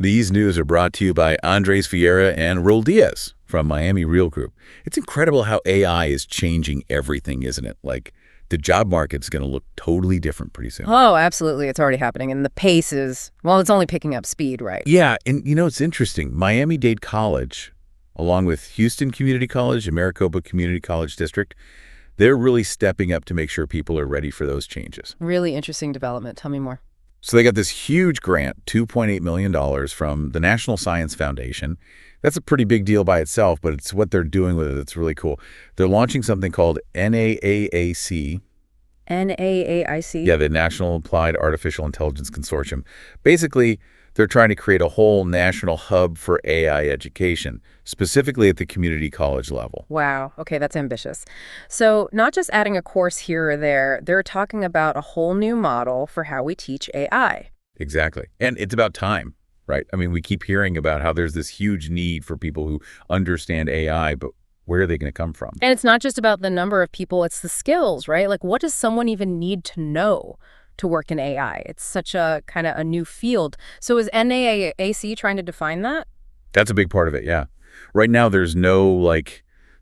These news are brought to you by Andres Vieira and Raul Diaz from Miami Real Group. It's incredible how AI is changing everything, isn't it? Like, the job market's going to look totally different pretty soon. Oh, absolutely. It's already happening. And the pace is, well, it's only picking up speed, right? Yeah, and it's interesting. Miami-Dade College, along with Houston Community College, Maricopa Community College District, they're really stepping up to make sure people are ready for those changes. Really interesting development. Tell me more. So they got this huge grant, $2.8 million from the National Science Foundation. That's a pretty big deal by itself, but it's what they're doing with it that's really cool. They're launching something called NAAAC. NAAIC? Yeah, the National Applied Artificial Intelligence Consortium. Basically, they're trying to create a whole national hub for AI education, specifically at the community college level. Wow. Okay, that's ambitious. So not just adding a course here or there, they're talking about a whole new model for how we teach AI. Exactly. And it's about time, right? I mean, we keep hearing about how there's this huge need for people who understand AI, but where are they going to come from? And it's not just about the number of people, it's the skills, right? Like, what does someone even need to know to work in AI? It's such a kind of a new field. So is NAAAC trying to define that? That's a big part of it, yeah. Right now, there's no,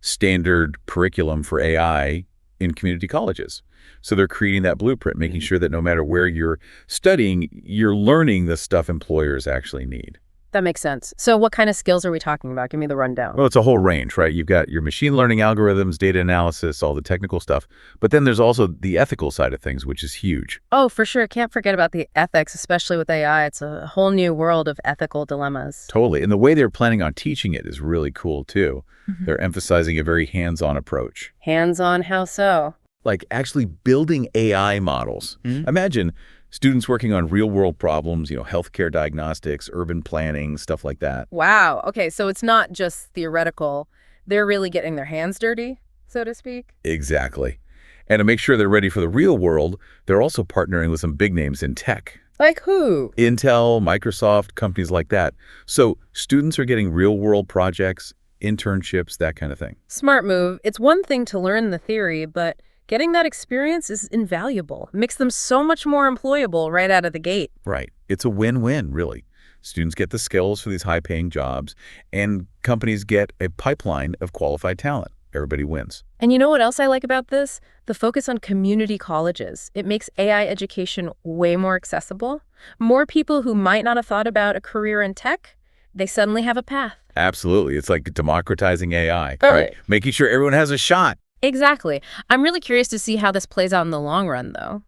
standard curriculum for AI in community colleges. So they're creating that blueprint, making sure that no matter where you're studying, you're learning the stuff employers actually need. That makes sense. So what kind of skills are we talking about? Give me the rundown. Well, it's a whole range, right? You've got your machine learning algorithms, data analysis, all the technical stuff. But then there's also the ethical side of things, which is huge. Oh, for sure. Can't forget about the ethics, especially with AI. It's a whole new world of ethical dilemmas. Totally. And the way they're planning on teaching it is really cool, too. Mm-hmm. They're emphasizing a very hands-on approach. Hands-on, how so? Like actually building AI models. Mm-hmm. Imagine students working on real-world problems, healthcare diagnostics, urban planning, stuff like that. Wow. Okay, so it's not just theoretical. They're really getting their hands dirty, so to speak? Exactly. And to make sure they're ready for the real world, they're also partnering with some big names in tech. Like who? Intel, Microsoft, companies like that. So students are getting real-world projects, internships, that kind of thing. Smart move. It's one thing to learn the theory, but getting that experience is invaluable. It makes them so much more employable right out of the gate. Right. It's a win-win, really. Students get the skills for these high-paying jobs, and companies get a pipeline of qualified talent. Everybody wins. And you know what else I like about this? The focus on community colleges. It makes AI education way more accessible. More people who might not have thought about a career in tech, they suddenly have a path. Absolutely. It's like democratizing AI, Oh. right? Making sure everyone has a shot. Exactly. I'm really curious to see how this plays out in the long run, though.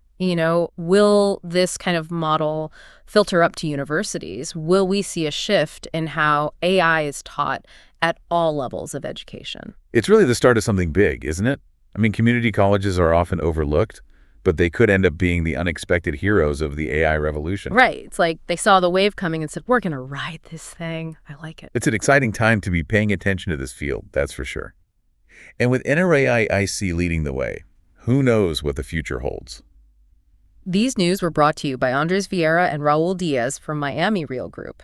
Will this kind of model filter up to universities? Will we see a shift in how AI is taught at all levels of education? It's really the start of something big, isn't it? I mean, community colleges are often overlooked, but they could end up being the unexpected heroes of the AI revolution. Right. It's like they saw the wave coming and said, we're going to ride this thing. I like it. It's an exciting time to be paying attention to this field, that's for sure. And with NRAIC leading the way, who knows what the future holds? These news were brought to you by Andres Vieira and Raul Diaz from Miami Real Group.